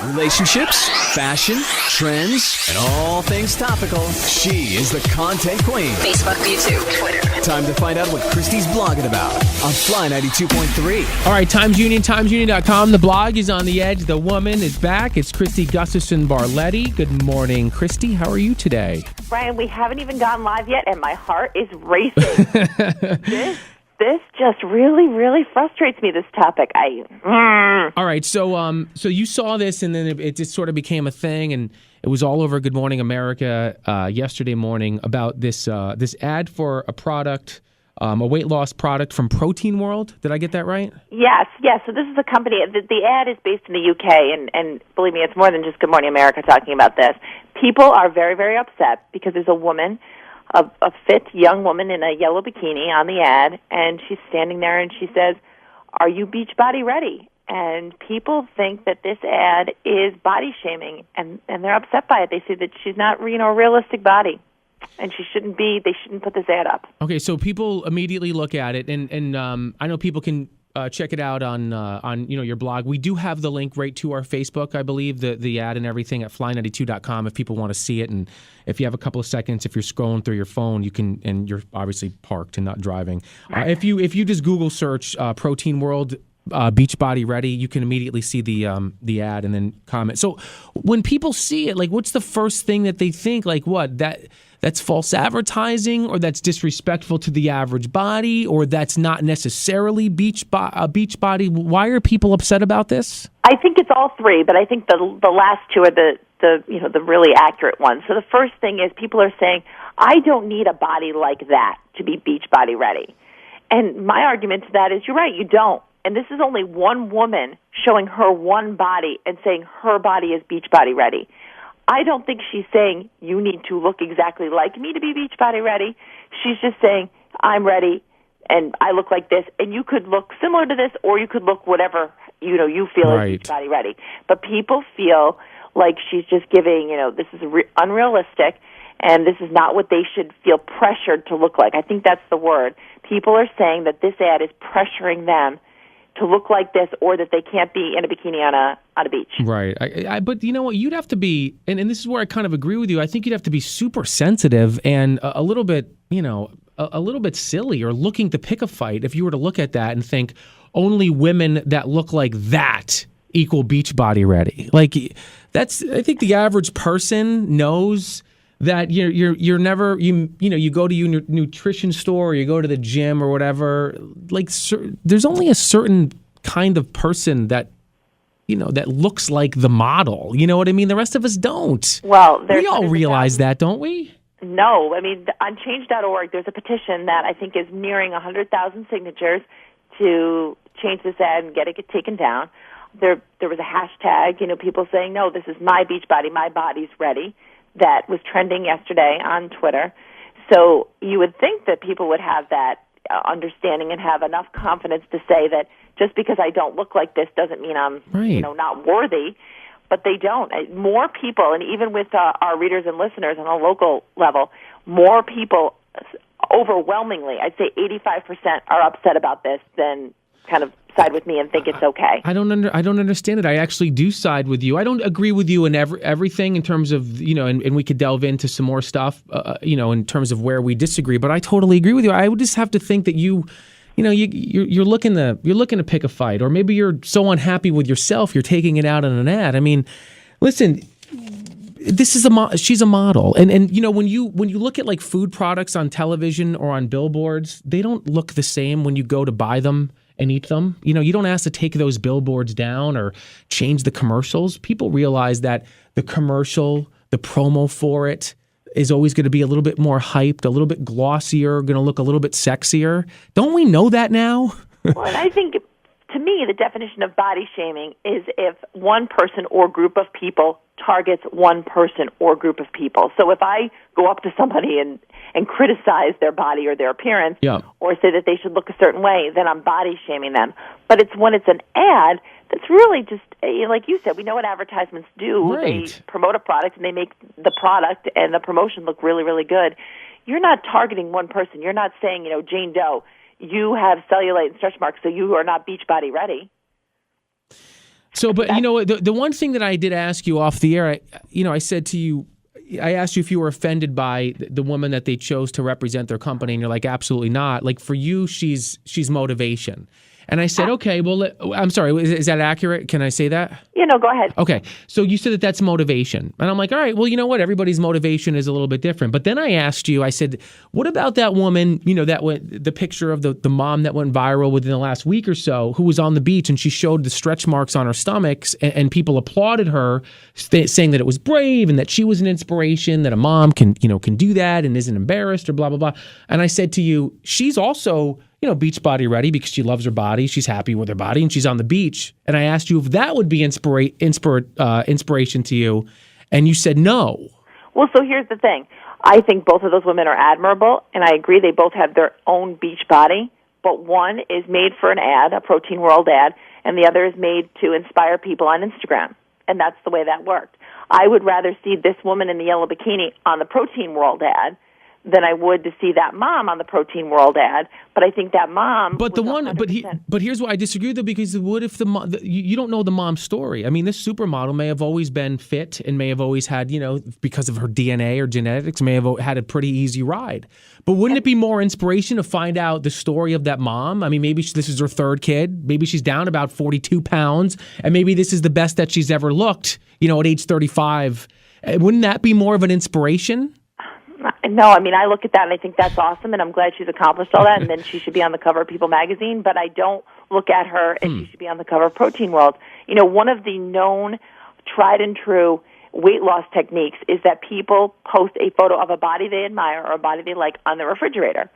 Relationships, fashion, trends, and all things topical. She is the content queen. Facebook, YouTube, Twitter. Time to find out what Kristi's blogging about on Fly 92.3. All right, Times Union, timesunion.com. The blog is on the edge. The woman is back. It's Kristi Gustafson Barlette. Good morning, Kristi. How are you today? Brian, we haven't even gone live yet, and my heart is racing. This just really, really frustrates me, this topic. All right, so you saw this, and then it just sort of became a thing, and it was all over Good Morning America yesterday morning about this ad for a product, a weight loss product from Protein World. Did I get that right? Yes. So this is a company. The ad is based in the UK, and believe me, it's more than just Good Morning America talking about this. People are very, very upset because there's a woman, a fit young woman in a yellow bikini on the ad, and she's standing there and she says, "Are you beach body ready?" And people think that this ad is body shaming, and they're upset by it. They say that she's not, a realistic body, and they shouldn't put this ad up. Okay, so people immediately look at it, and I know people can check it out on your blog. We do have the link right to our Facebook, I believe, the ad and everything at fly92.com if people want to see it. And if you have a couple of seconds, if you're scrolling through your phone, you can, and you're obviously parked and not driving. If you just Google search Protein World Beach Body Ready, you can immediately see the ad and then comment. So when people see it, like, what's the first thing that they think? Like, what, that's false advertising, or that's disrespectful to the average body, or that's not necessarily beach body? Why are people upset about this? I think it's all three, but I think the last two are the really accurate ones. So the first thing is people are saying, I don't need a body like that to be beach body ready. And my argument to that is, you're right, you don't. And this is only one woman showing her one body and saying her body is beach body ready. I don't think she's saying you need to look exactly like me to be beach body ready. She's just saying, I'm ready and I look like this, and you could look similar to this, or you could look whatever you feel is beach body ready. But people feel like she's just giving, this is unrealistic, and this is not what they should feel pressured to look like. I think that's the word. People are saying that this ad is pressuring them to look like this, or that they can't be in a bikini on a beach. Right. But you know what? You'd have to be, and this is where I kind of agree with you. I think you'd have to be super sensitive and a little bit, a little bit silly, or looking to pick a fight if you were to look at that and think only women that look like that equal beach body ready. Like, I think the average person knows that you're never, you go to your nutrition store, or you go to the gym or whatever, like, there's only a certain kind of person that that looks like the model. You know what I mean? The rest of us don't. Well, we all realize that, don't we? No. I mean, on change.org, there's a petition that I think is nearing 100,000 signatures to change this ad and get it taken down. There was a hashtag, people saying, no, this is my beach body, my body's ready, that was trending yesterday on Twitter. So you would think that people would have that understanding and have enough confidence to say that just because I don't look like this doesn't mean I'm not worthy. But they don't. More people, and even with our readers and listeners on a local level, more people, overwhelmingly, I'd say 85% are upset about this than kind of side with me and think it's okay. I don't understand it. I actually do side with you. I don't agree with you in everything in terms of, and we could delve into some more stuff, in terms of where we disagree, but I totally agree with you. I would just have to think that you're looking to pick a fight, or maybe you're so unhappy with yourself you're taking it out on an ad. I mean, listen, this is she's a model, and when you look at like food products on television or on billboards, they don't look the same when you go to buy them and eat them. You don't ask to take those billboards down or change the commercials. People realize that the commercial, the promo for it, is always going to be a little bit more hyped, a little bit glossier, going to look a little bit sexier. Don't we know that now? Well, and I think, to me, the definition of body shaming is if one person or group of people targets one person or group of people. So if I go up to somebody and criticize their body or their appearance, or say that they should look a certain way, then I'm body shaming them. But it's when it's an ad that's really just, like you said, we know what advertisements do. Right. They promote a product and they make the product and the promotion look really, really good. You're not targeting one person. You're not saying, Jane Doe, you have cellulite and stretch marks, so you are not beach body ready. So, but you know, the one thing that I did ask you off the air, I said to you, I asked you if you were offended by the woman that they chose to represent their company, and you're like, absolutely not. Like for you, she's motivation. And I said, okay, well, I'm sorry, is that accurate? Can I say that? Go ahead. Okay, so you said that that's motivation. And I'm like, all right, well, you know what? Everybody's motivation is a little bit different. But then I asked you, I said, what about that woman, the picture of the mom that went viral within the last week or so, who was on the beach and she showed the stretch marks on her stomachs and people applauded her, saying that it was brave and that she was an inspiration, that a mom can do that and isn't embarrassed or blah, blah, blah. And I said to you, she's also beach body ready because she loves her body. She's happy with her body and she's on the beach. And I asked you if that would be inspiration to you. And you said no. Well, so here's the thing. I think both of those women are admirable, and I agree they both have their own beach body. But one is made for an ad, a Protein World ad, and the other is made to inspire people on Instagram. And that's the way that worked. I would rather see this woman in the yellow bikini on the Protein World ad than I would to see that mom on the Protein World ad. But I think that mom. But but here's why I disagree though, because what if you don't know the mom's story? I mean, this supermodel may have always been fit and may have always had, because of her DNA or genetics, may have had a pretty easy ride. But wouldn't it be more inspiration to find out the story of that mom? I mean, maybe this is her third kid. Maybe she's down about 42 pounds, and maybe this is the best that she's ever looked, at age 35. Wouldn't that be more of an inspiration? No, I mean, I look at that and I think that's awesome, and I'm glad she's accomplished all that, and then she should be on the cover of People magazine, but I don't look at her as she should be on the cover of Protein World. One of the known, tried and true weight loss techniques is that people post a photo of a body they admire or a body they like on the refrigerator,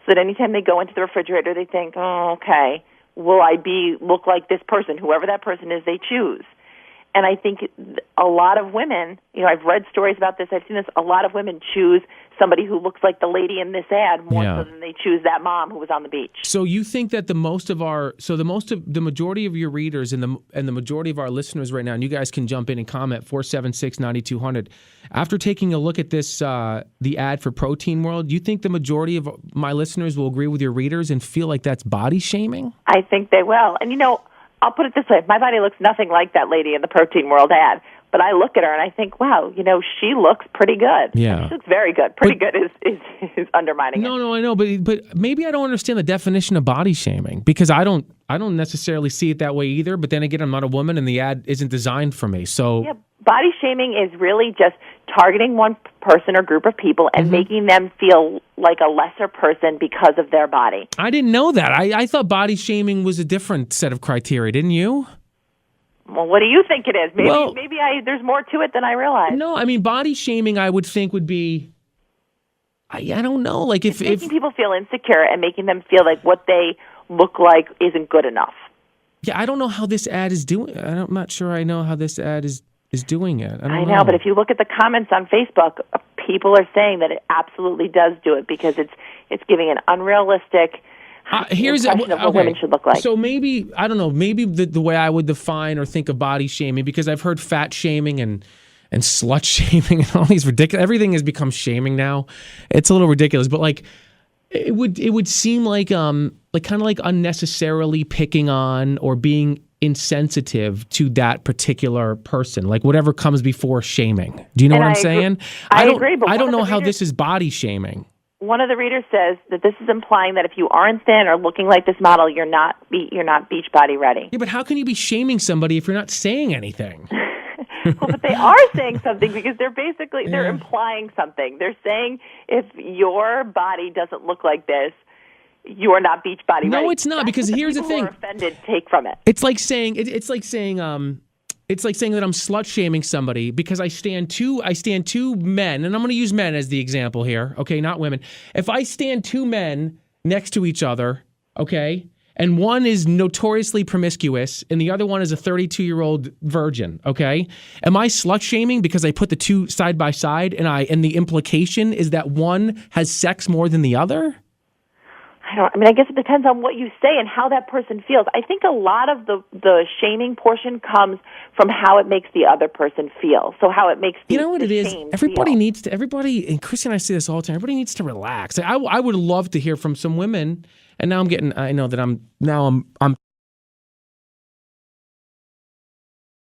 so that anytime they go into the refrigerator, they think, oh, okay, will I look like this person, whoever that person is they choose. And I think a lot of women, I've read stories about this, I've seen this, a lot of women choose somebody who looks like the lady in this ad more so than they choose that mom who was on the beach. So you think that the majority of your readers and the majority of our listeners right now, and you guys can jump in and comment, 476-9200, after taking a look at this, the ad for Protein World, you think the majority of my listeners will agree with your readers and feel like that's body shaming? I think they will. And I'll put it this way. My body looks nothing like that lady in the Protein World ad, but I look at her and I think, wow, she looks pretty good. Yeah. She looks very good. Pretty good is undermining it. No, I know, but maybe I don't understand the definition of body shaming, because I don't necessarily see it that way either, but then again, I'm not a woman and the ad isn't designed for me. So yeah, body shaming is really just targeting one person or group of people and making them feel like a lesser person because of their body. I didn't know that. I thought body shaming was a different set of criteria, didn't you? Well, what do you think it is? Maybe there's more to it than I realized. No, I mean, body shaming I would think would be, I don't know, like if making people feel insecure and making them feel like what they look like isn't good enough. Yeah, I don't know how this ad is doing. I'm not sure I know how this ad is doing it. I know, but if you look at the comments on Facebook, people are saying that it absolutely does do it because it's giving an unrealistic impression of what women should look like. So maybe, I don't know, maybe the way I would define or think of body shaming, because I've heard fat shaming and slut shaming and all these ridiculous, everything has become shaming now. It's a little ridiculous, but like it would seem like kind of like unnecessarily picking on or being insensitive to that particular person, like whatever comes before shaming. Do you know what I'm saying? I agree, but I don't know how this is body shaming. One of the readers says that this is implying that if you aren't thin or looking like this model, you're not beach body ready. Yeah, but how can you be shaming somebody if you're not saying anything? Well, but they are saying something because they're implying something. They're saying if your body doesn't look like this, you are not beach body ready. No, it's not, because here's the thing. Who are offended take from it. It's like saying that I'm slut shaming somebody because I stand two men, and I'm going to use men as the example here, okay, not women. If I stand two men next to each other, okay, and one is notoriously promiscuous and the other one is a 32-year-old virgin, okay, am I slut shaming because I put the two side by side and the implication is that one has sex more than the other? I guess it depends on what you say and how that person feels. I think a lot of the shaming portion comes from how it makes the other person feel. So how it makes everybody needs to, and Kristi and I say this all the time, everybody needs to relax. I would love to hear from some women, and now I'm